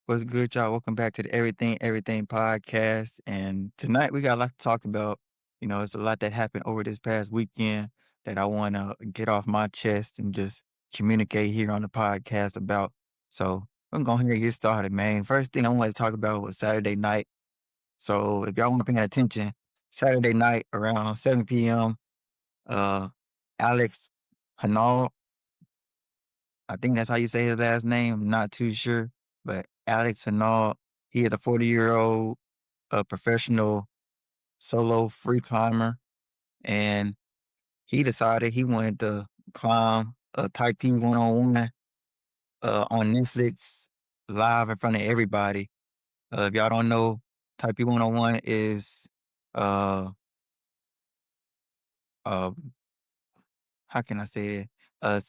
What's good, y'all? Welcome back to the Everything podcast. And tonight we got a lot to talk about. It's a lot that happened over this past weekend that I want to get off my chest and just communicate here on the podcast about. So I'm going to get started, man. First thing I wanted to talk about was Saturday night. So if y'all want to pay attention, Saturday night around 7 p.m., uh, Alex Honnald, I think that's how you say his last name. I'm not too sure, but Alex Honnald, he is a 40-year-old professional solo free climber, and he decided he wanted to climb a Type P one-on-one on Netflix live in front of everybody. If y'all don't know, Type P one-on-one is uh uh how can I say it?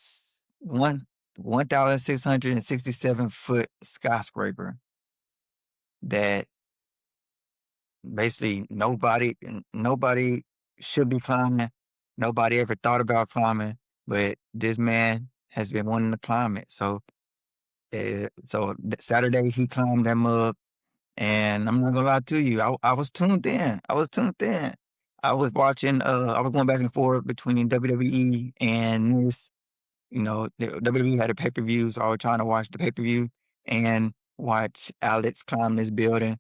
One 1,667-foot skyscraper that basically nobody should be climbing. Nobody ever thought about climbing, but this man has been wanting to climb it. So Saturday he climbed that mug, and I'm not gonna lie to you, I was tuned in. I was tuned in. I was watching. I was going back and forth between WWE and this. The WWE had a pay per view, so I was trying to watch the pay per view and watch Alex climb this building.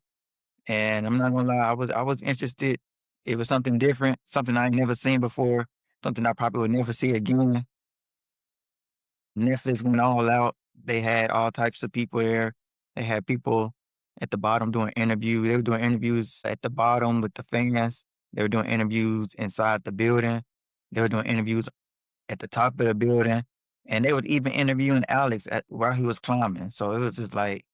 And I'm not gonna lie, I was interested. It was something different, something I ain't never seen before, something I probably would never see again. Netflix went all out. They had all types of people there. They had people at the bottom doing interviews. They were doing interviews at the bottom with the fans. They were doing interviews inside the building. They were doing interviews at the top of the building. And they were even interviewing Alex while he was climbing. So it was just like,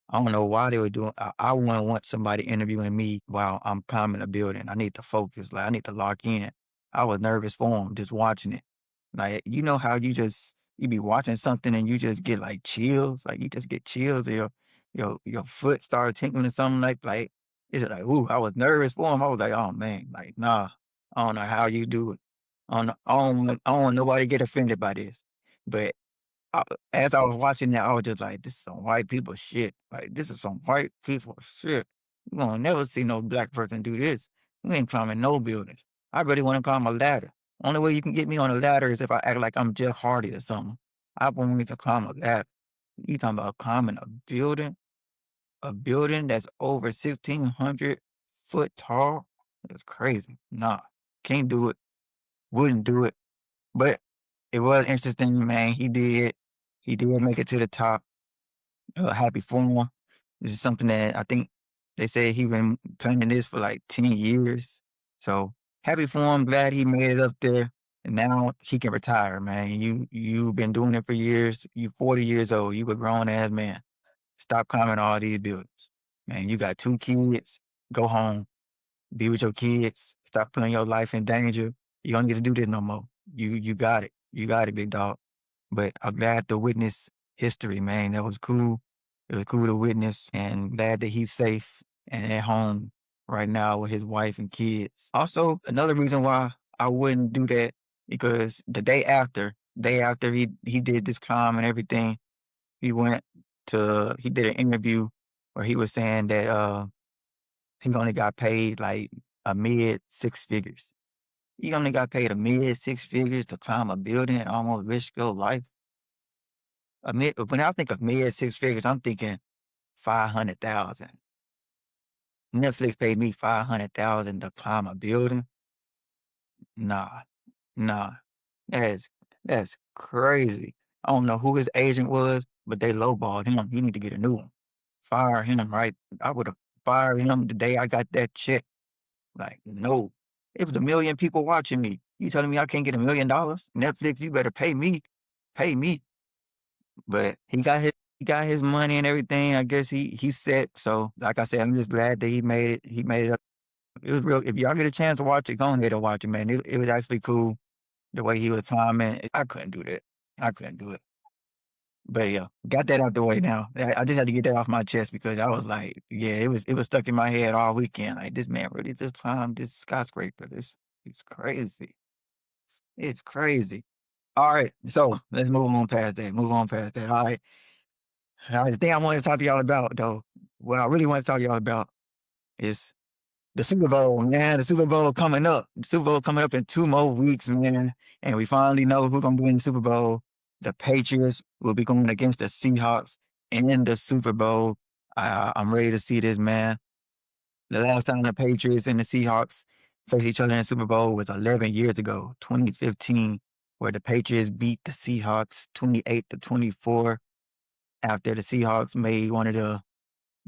I don't know why they were doing. I wouldn't want somebody interviewing me while I'm climbing a building. I need to focus. Like I need to lock in. I was nervous for him just watching it. Like how you be watching something and you just get like chills. Like you just get chills. Or your foot starts tingling or something like it's like ooh. I was nervous for him. I was like oh man like nah. I don't know how you do it. I don't want nobody to get offended by this, but I, as I was watching that, I was just like, "This is some white people shit. Like, this is some white people shit. You gonna never see no black person do this. We ain't climbing no buildings. I really want to climb a ladder. Only way you can get me on a ladder is if I act like I'm Jeff Hardy or something. I want me to climb a ladder. You talking about climbing a building that's over 1,600 foot tall? That's crazy. Nah, can't do it. Wouldn't do it. But it was interesting, man. He did make it to the top. Happy for him. This is something that I think they said he been planning this for like 10 years. So happy for him. Glad he made it up there. And now he can retire, man. You've been doing it for years. You 40 years old. You a grown ass man. Stop climbing all these buildings. Man, you got 2 kids. Go home. Be with your kids. Stop putting your life in danger. You don't need to do this no more. You got it. You got it, big dog. But I'm glad to witness history, man. That was cool. It was cool to witness and glad that he's safe and at home right now with his wife and kids. Also, another reason why I wouldn't do that because the day after he did this climb and everything, he did an interview where he was saying that he only got paid like a mid six figures. He only got paid a mid six figures to climb a building and almost risk your life. When I think of mid six figures, I'm thinking 500,000. Netflix paid me 500,000 to climb a building. Nah, nah, that's that's crazy. I don't know who his agent was, but they lowballed him. He need to get a new one. Fire him, right? I would have fired him the day I got that check. Like, no, it was a million people watching me. You telling me I can't get $1 million? Netflix, you better pay me. But he got his money and everything. I guess he's set. So like I said, I'm just glad that he made it. He made it up. It was real. If y'all get a chance to watch it, go ahead and watch it, man. It was actually cool the way he was timing. I couldn't do that. I couldn't do it. But yeah, got that out the way now. I just had to get that off my chest because I was like, yeah, it was stuck in my head all weekend. Like this man really just climbed this skyscraper. It's crazy. It's crazy. All right, so let's move on past that. Move on past that. All right. The thing I want to talk to y'all about, though, what I really want to talk to y'all about is the Super Bowl, man. The Super Bowl coming up. The Super Bowl coming up in 2 more weeks, man. And we finally know who's going to win the Super Bowl. The Patriots will be going against the Seahawks in the Super Bowl. I'm ready to see this, man. The last time the Patriots and the Seahawks faced each other in the Super Bowl was 11 years ago, 2015, where the Patriots beat the Seahawks 28-24 after the Seahawks made one of the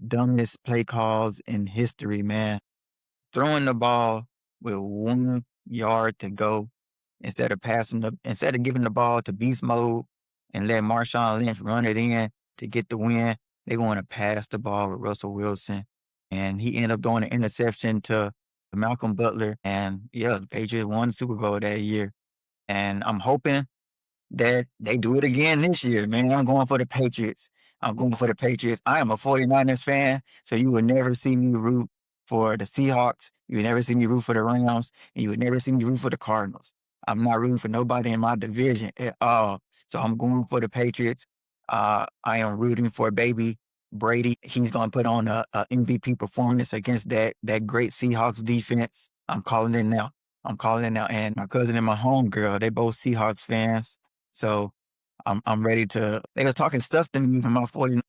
dumbest play calls in history, man. Throwing the ball with 1 yard to go instead of giving the ball to beast mode and let Marshawn Lynch run it in to get the win, they want to pass the ball with Russell Wilson. And he ended up throwing an interception to Malcolm Butler. And yeah, the Patriots won the Super Bowl that year. And I'm hoping that they do it again this year, man. I'm going for the Patriots. I'm going for the Patriots. I am a 49ers fan, so you will never see me root for the Seahawks. You would never see me root for the Rams, and you would never see me root for the Cardinals. I'm not rooting for nobody in my division at all. So I'm going for the Patriots. I am rooting for baby Brady. He's going to put on a MVP performance against that great Seahawks defense. I'm calling it now. I'm calling it now. And my cousin and my homegirl, they both Seahawks fans. So I'm ready to. They were talking stuff to me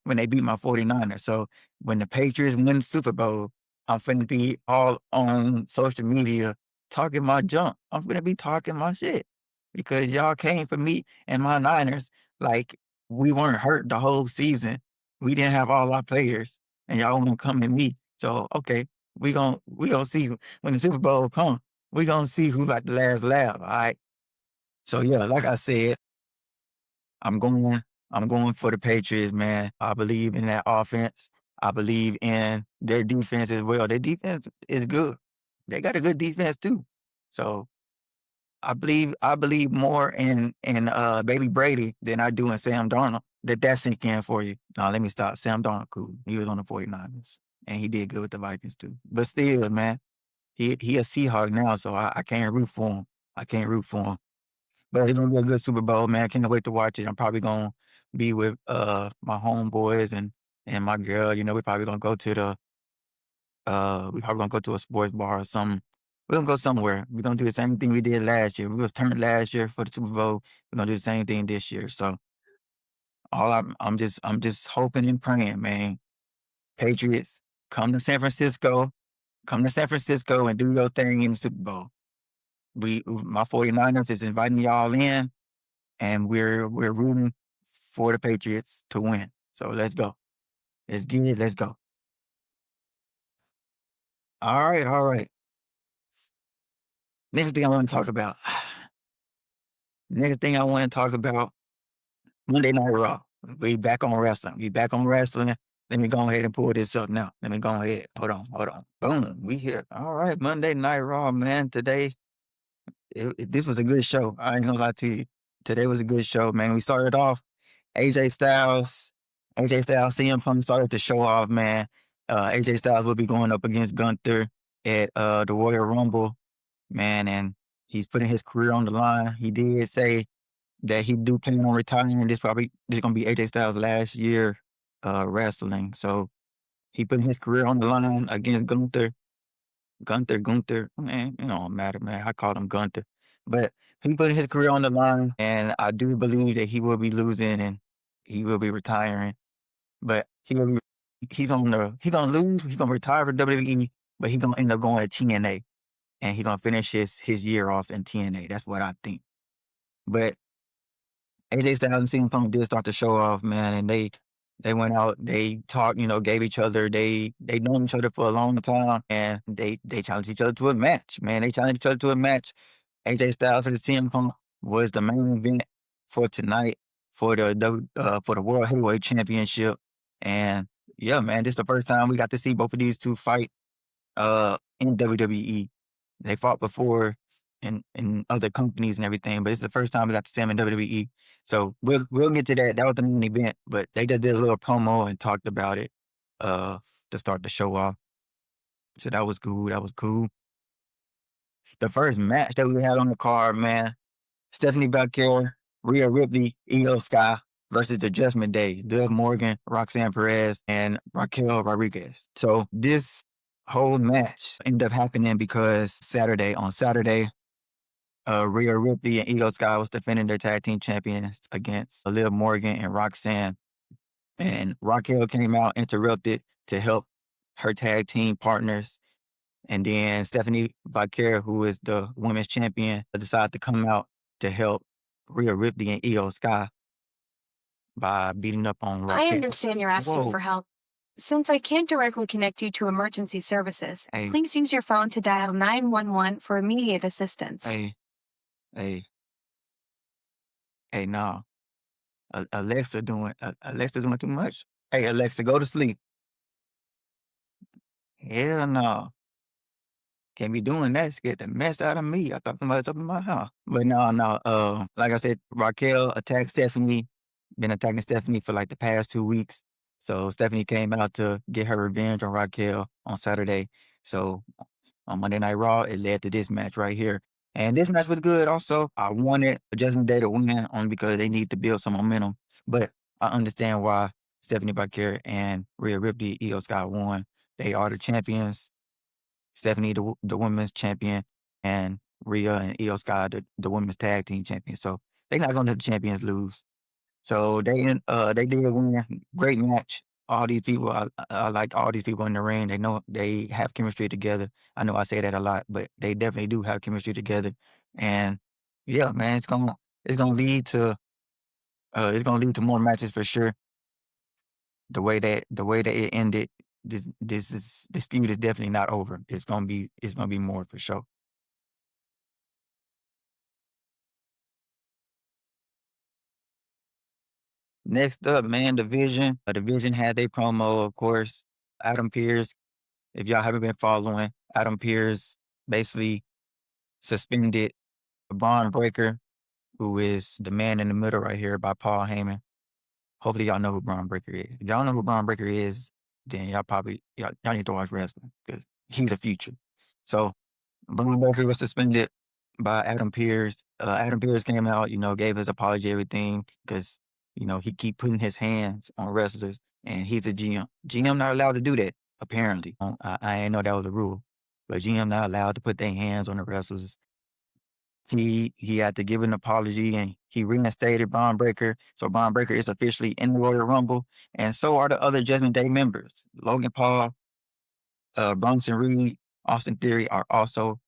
when they beat my 49ers. So when the Patriots win the Super Bowl, I'm finna be all on social media talking my junk. I'm finna be talking my shit because y'all came for me and my Niners like we weren't hurt the whole season. We didn't have all our players, and y'all want to come at me. So okay, we gonna see when the Super Bowl come. We gonna see who got the last laugh. All right. So yeah, like I said, I'm going for the Patriots, man. I believe in that offense. I believe in their defense as well. Their defense is good. They got a good defense too. So I believe more in baby Brady than I do in Sam Darnold. That sink in for you. No, let me stop. Sam Darnold, cool. He was on the 49ers. And he did good with the Vikings too. But still, man, he a Seahawk now, so I can't root for him. I can't root for him. But it's gonna be a good Super Bowl, man. Can't wait to watch it. I'm probably gonna be with my homeboys and my girl. You know, we're probably gonna go to a sports bar or something. We're gonna go somewhere. We're gonna do the same thing we did last year. We was turned last year for the Super Bowl. We're gonna do the same thing this year. So I'm just hoping and praying, man. Patriots, come to San Francisco. Come to San Francisco and do your thing in the Super Bowl. My 49ers is inviting y'all in, and we're rooting for the Patriots to win. So let's go. Let's get it. Let's go. All right, all right. Next thing I want to talk about. Next thing I want to talk about. Monday Night Raw. We back on wrestling. We back on wrestling. Let me go ahead and pull this up now. Let me go ahead. Hold on. Boom. We here. All right, Monday Night Raw, man. Today, this was a good show. I ain't gonna lie to you. Today was a good show, man. We started off AJ Styles, CM Punk started to show off, man. AJ Styles will be going up against Gunther at the Royal Rumble, man, and he's putting his career on the line. He did say that he do plan on retiring. This gonna be AJ Styles' last year wrestling. So he putting his career on the line against Gunther. Gunther, man, it don't matter, man. I call him Gunther. But he putting his career on the line, and I do believe that he will be losing and he will be retiring. But he's gonna lose, he's gonna retire from WWE, but he's gonna end up going to TNA. And he's gonna finish his year off in TNA. That's what I think. But AJ Styles and CM Punk did start to show off, man, and they went out, they talked, gave each other, they known each other for a long time, and they challenged each other to a match, man. They challenged each other to a match. AJ Styles for the CM Punk was the main event for tonight for the World Heavyweight Championship. And yeah, man, this is the first time we got to see both of these two fight in WWE. They fought before in other companies and everything, but it's the first time we got to see them in WWE. So we'll get to that. That was the main event, but they just did a little promo and talked about it to start the show off. So that was cool. That was cool. The first match that we had on the card, man, Stephanie Belair, Rhea Ripley, Io Sky. versus the Judgment Day, Liv Morgan, Roxanne Perez, and Raquel Rodriguez. So this whole match ended up happening because on Saturday, Rhea Ripley and Io Sky was defending their tag team champions against Liv Morgan and Roxanne. And Raquel came out, interrupted to help her tag team partners. And then Stephanie Vaquer, who is the women's champion, decided to come out to help Rhea Ripley and Io Sky by beating up on I Raquel. understand you're asking Whoa. for help. Since I can't directly connect you to emergency services, Hey. please use your phone to dial 911 for immediate assistance. Hey, no. Alexa doing too much. Hey, Alexa, go to sleep. Hell no. Can't be doing that. Scared the mess out of me. I thought somebody was up in my house. But no. Like I said, Raquel attacked Stephanie. Been attacking Stephanie for like the past 2 weeks. So Stephanie came out to get her revenge on Raquel on Saturday. So on Monday Night Raw, it led to this match right here. And this match was good also. I wanted Judgment Day to win only because they need to build some momentum. But I understand why Stephanie Vaquer and Rhea Ripley, Io Sky won. They are the champions. Stephanie, the women's champion, and Rhea and Io Sky, the women's tag team champion. So they're not going to let the champions lose. So they did win. Great match. All these people, I like all these people in the ring. They know they have chemistry together. I know I say that a lot, but they definitely do have chemistry together. And yeah, man, it's gonna lead to more matches for sure. The way that it ended, this feud is definitely not over. It's gonna be more for sure. Next up, man, Division. Division had their promo, of course. Adam Pearce. If y'all haven't been following, Adam Pearce basically suspended Braun Breaker, who is the man in the middle right here by Paul Heyman. Hopefully y'all know who Braun Breaker is. If y'all know who Braun Breaker is, then y'all need to watch wrestling because he's the future. So Braun Breaker was suspended by Adam Pearce. Adam Pearce came out, gave his apology, everything, because, he keep putting his hands on wrestlers, and he's a GM. GM not allowed to do that, apparently. I ain't know that was a rule, but GM not allowed to put their hands on the wrestlers. He had to give an apology, and he reinstated Braun Breaker. So Braun Breaker is officially in the Royal Rumble, and so are the other Judgment Day members. Logan Paul, Bronson Reed, Austin Theory are also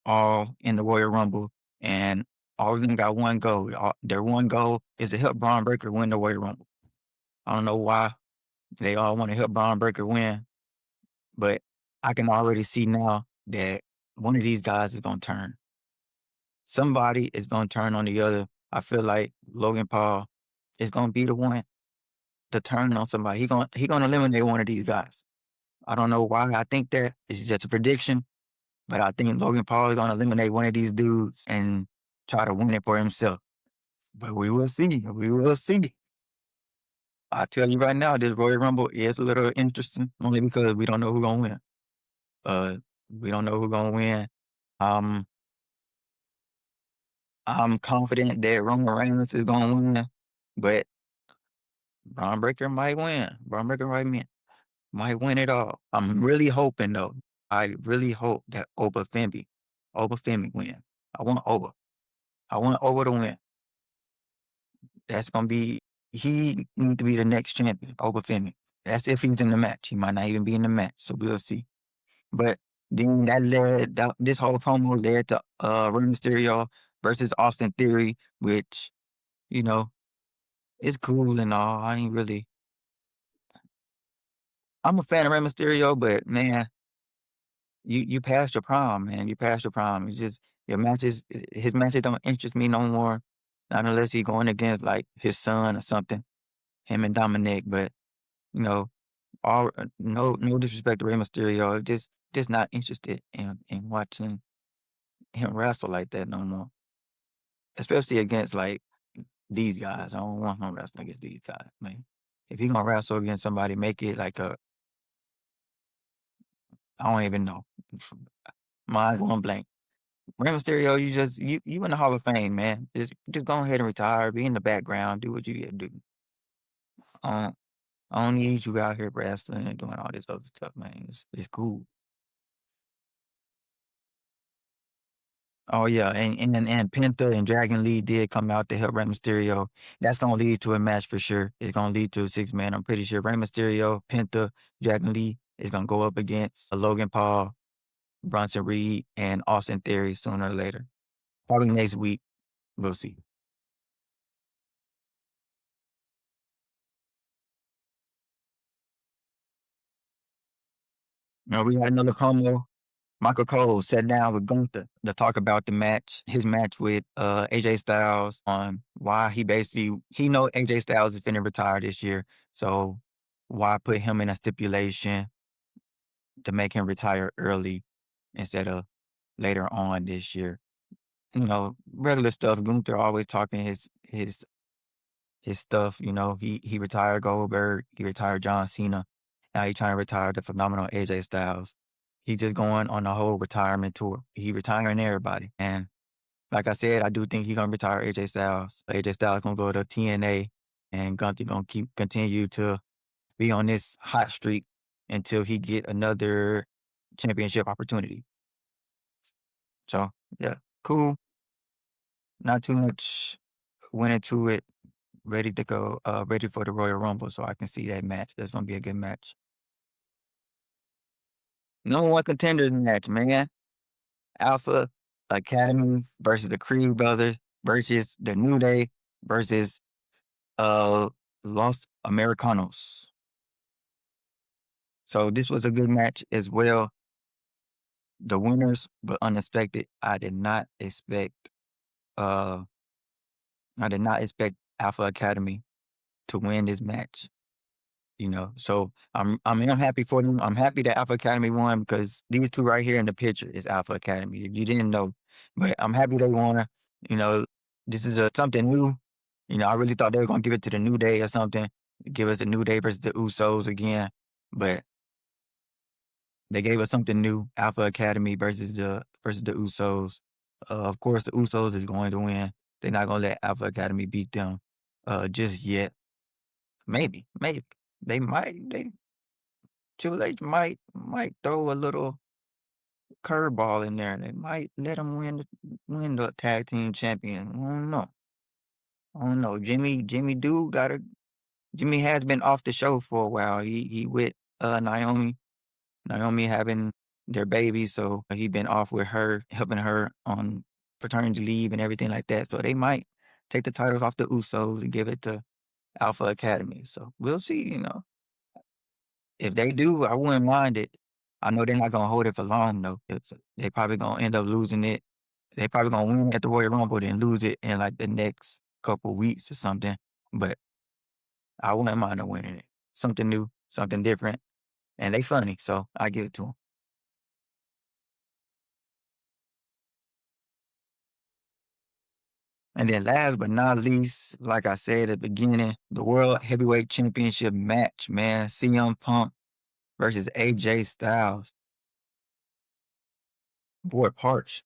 all in the Royal Rumble, and all of them got one goal. Their one goal is to help Braun Breaker win the Royal Rumble. I don't know why they all want to help Braun Breaker win, but I can already see now that one of these guys is going to turn. Somebody is going to turn on the other. I feel like Logan Paul is going to be the one to turn on somebody. He going to eliminate one of these guys. I don't know why I think that. It's just a prediction. But I think Logan Paul is going to eliminate one of these dudes and try to win it for himself. But we will see. We will see. I tell you right now, this Royal Rumble is a little interesting, only because we don't know who's going to win. We don't know who's going to win. I'm confident that Roman Reigns is going to win, but Braun Breaker might win. Braun Breaker might win it all. I'm really hoping, though. I really hope that Oba Femi win. I want Oba. I want Oba to win. That's gonna be he need to be the next champion over Femi. That's if he's in the match. He might not even be in the match, so we'll see. But then this whole promo led to Rey Mysterio versus Austin Theory, which it's cool and all. I'm a fan of Rey Mysterio, but man, you passed your prime, man. You passed your prime. It's just his matches don't interest me no more. Not unless he's going against like his son or something, him and Dominic. But you know, no disrespect to Rey Mysterio, just not interested in watching him wrestle like that no more. Especially against like these guys. I don't want him wrestling against these guys, man. If he gonna wrestle against somebody, make it like I don't even know. Mind going blank. Rey Mysterio, you in the Hall of Fame, man. Just go ahead and retire, be in the background, do what you gotta do. I don't need you out here wrestling and doing all this other stuff, man. It's cool. Oh yeah, and Penta and Dragon Lee did come out to help Rey Mysterio. That's gonna lead to a match for sure. It's gonna lead to a 6-man. I'm pretty sure Rey Mysterio, Penta, Dragon Lee is gonna go up against Logan Paul, Bronson Reed, and Austin Theory sooner or later. Probably next week. We'll see. We had another promo. Michael Cole sat down with Gunther to talk about the match, his match with AJ Styles, on why he know AJ Styles is finna retire this year, so why put him in a stipulation to make him retire early instead of later on this year. Regular stuff. Gunther always talking his stuff. He retired Goldberg, he retired John Cena. Now he trying to retire the phenomenal AJ Styles. He just going on a whole retirement tour. He retiring everybody. And like I said, I do think he gonna retire AJ Styles. AJ Styles gonna go to TNA, and Gunther gonna continue to be on this hot streak until he get another championship opportunity. So yeah, cool. Not too much went into it. Ready to go. Ready for the Royal Rumble, so I can see that match. That's gonna be a good match. Number one contenders match, man. Alpha Academy versus the Creed Brothers versus the New Day versus uh Los Americanos. So this was a good match as well. The winners, but unexpected. Uh I did not expect Alpha Academy to win this match. So I'm happy for them. I'm happy that Alpha Academy won because these two right here in the picture is Alpha Academy. If you didn't know, but I'm happy they won. You know, this is something new. I really thought they were gonna give it to the New Day or something, give us the New Day versus the Usos again, but they gave us something new. Alpha Academy versus the Usos. Of course, the Usos is going to win. They're not gonna let Alpha Academy beat them just yet. Maybe they might. Triple H might throw a little curveball in there. They might let him win the tag team champion. I don't know. Jimmy has been off the show for a while. He with Naomi. Naomi having their baby, so he been off with her, helping her on paternity leave and everything like that. So they might take the titles off the Usos and give it to Alpha Academy. So we'll see. If they do, I wouldn't mind it. I know they're not gonna hold it for long though. They probably gonna end up losing it. They probably gonna win at the Royal Rumble and lose it in like the next couple weeks or something. But I wouldn't mind them winning it. Something new, something different, and they funny, so I give it to them. And then last but not least, like I said at the beginning, the World Heavyweight Championship match, man. CM Punk versus AJ Styles. Boy, Parch.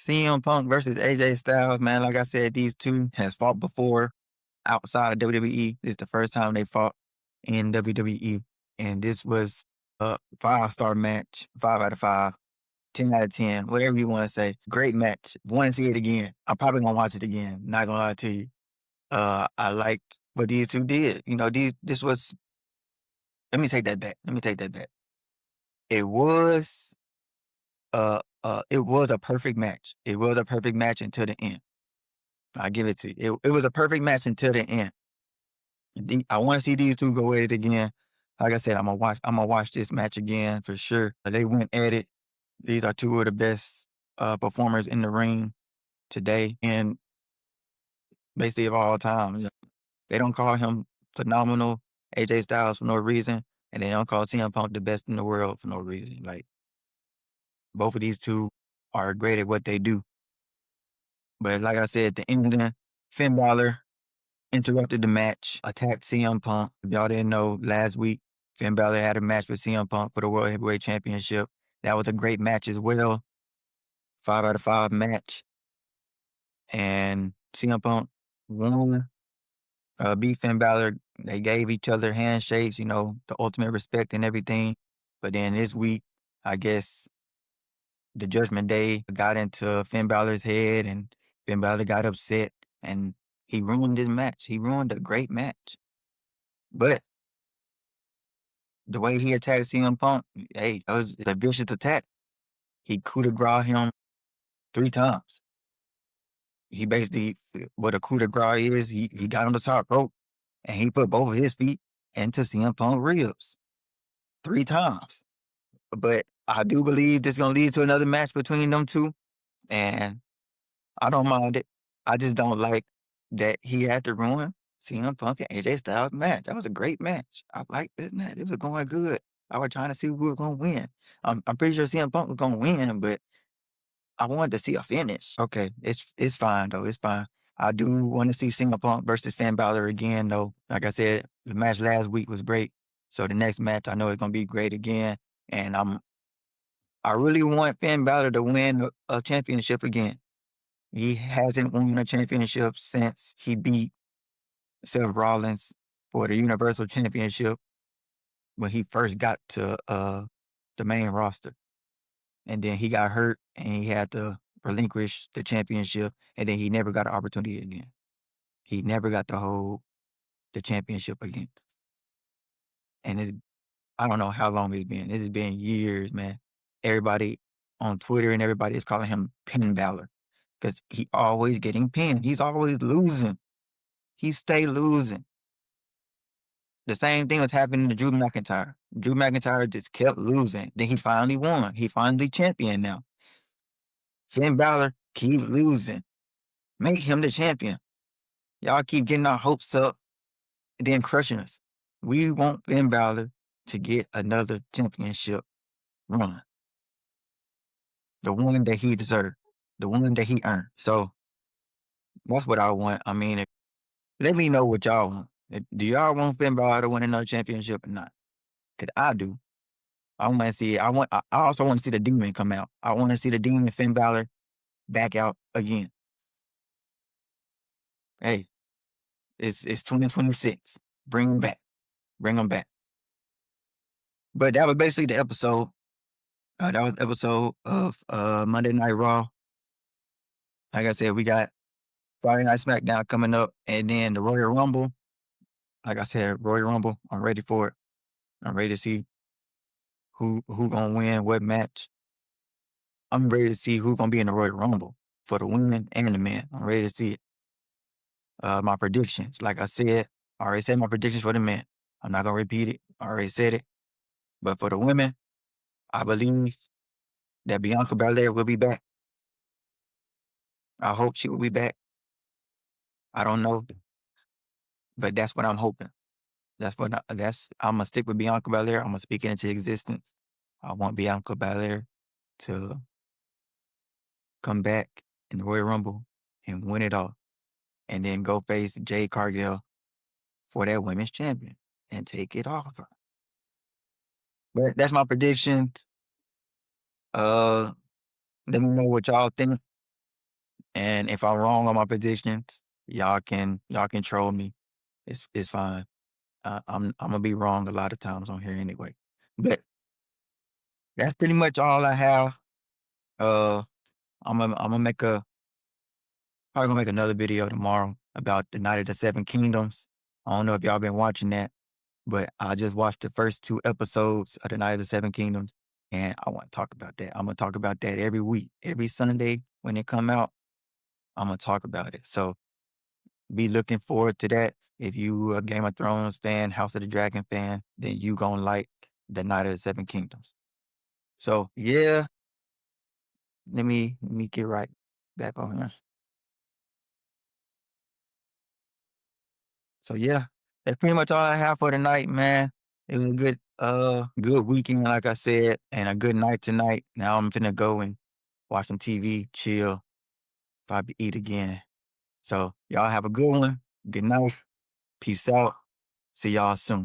CM Punk versus AJ Styles, man. Like I said, these two has fought before outside of WWE. This is the first time they fought in WWE. And this was a 5-star match, 5 out of 5, 10 out of 10, whatever you want to say. Great match. Want to see it again. I'm probably going to watch it again. Not going to lie to you. I like what these two did. This was, let me take that back. It was, it was a perfect match. It was a perfect match until the end. I give it to you. It was a perfect match until the end. I want to see these two go at it again. Like I said, I'm gonna watch this match again for sure. They went at it. These are two of the best performers in the ring today and basically of all time. They don't call him phenomenal AJ Styles for no reason, and they don't call CM Punk the best in the world for no reason. Like both of these two are great at what they do. But like I said, the ending, Finn Balor interrupted the match, attacked CM Punk. If y'all didn't know, last week, Finn Balor had a match with CM Punk for the World Heavyweight Championship. That was a great match as well. 5 out of 5 match. And CM Punk One, beat Finn Balor. They gave each other handshakes, the ultimate respect and everything. But then this week, I guess the Judgment Day got into Finn Balor's head, and Finn Balor got upset, and he ruined his match. He ruined a great match. But the way he attacked CM Punk, hey, that was a vicious attack. He coup de grace him 3 times. He basically, what a coup de grace is, he got on the top rope, and he put both of his feet into CM Punk ribs 3 times. But I do believe this is going to lead to another match between them two, and I don't mind it. I just don't like that he had to ruin CM Punk and AJ Styles match. That was a great match. I liked that match. It was going good. I was trying to see who was going to win. I'm pretty sure CM Punk was going to win, but I wanted to see a finish. Okay, it's fine though. It's fine. I do want to see CM Punk versus Finn Balor again though. Like I said, the match last week was great. So the next match I know it's gonna be great again. And I really want Finn Balor to win a championship again. He hasn't won a championship since he beat Seth Rollins for the Universal Championship when he first got to the main roster. And then he got hurt and he had to relinquish the championship, and then he never got an opportunity again. He never got to hold the championship again. And I don't know how long it's been. It's been years, man. Everybody on Twitter and everybody is calling him Pin Balor because he always getting pinned. He's always losing. He stay losing. The same thing was happening to Drew McIntyre. Drew McIntyre just kept losing. Then he finally won. He finally champion now. Finn Balor keep losing. Make him the champion. Y'all keep getting our hopes up and then crushing us. We want Finn Balor to get another championship run. The one that he deserved. The one that he earned. So that's what I want. I mean, let me know what y'all want. Do y'all want Finn Balor to win another championship or not? Because I do. I want to see it. I also want to see the Demon come out. I want to see the Demon Finn Balor back out again. Hey, it's 2026. Bring him back. Bring him back. But that was basically the episode. That was the episode of Monday Night Raw. Like I said, we got Friday Night SmackDown coming up, and then the Royal Rumble. Like I said, Royal Rumble. I'm ready for it. I'm ready to see who gonna win what match. I'm ready to see who's gonna be in the Royal Rumble for the women and the men. I'm ready to see it. My predictions, like I said, I already said my predictions for the men. I'm not gonna repeat it. I already said it. But for the women, I believe that Bianca Belair will be back. I hope she will be back. I don't know, but that's what I'm hoping. I'm gonna stick with Bianca Belair. I'm gonna speak it into existence. I want Bianca Belair to come back in the Royal Rumble and win it all, and then go face Jade Cargill for that women's champion and take it off her. But that's my predictions. Let me know what y'all think, and if I'm wrong on my predictions, y'all can troll me. It's fine. I'm gonna be wrong a lot of times on here anyway. But that's pretty much all I have. I'm gonna probably gonna make another video tomorrow about the Night of the Seven Kingdoms. I don't know if y'all been watching that, but I just watched the first 2 episodes of the Night of the Seven Kingdoms, and I want to talk about that. I'm gonna talk about that every week, every Sunday when it come out. I'm gonna talk about it. So be looking forward to that. If you a Game of Thrones fan, House of the Dragon fan, then you gonna like the Night of the Seven Kingdoms. So yeah, let me get right back on here. So yeah, that's pretty much all I have for tonight, man. It was a good weekend, like I said, and a good night tonight. Now I'm finna go and watch some TV, chill, probably eat again. So y'all have a good one. Good night. Peace out. See y'all soon.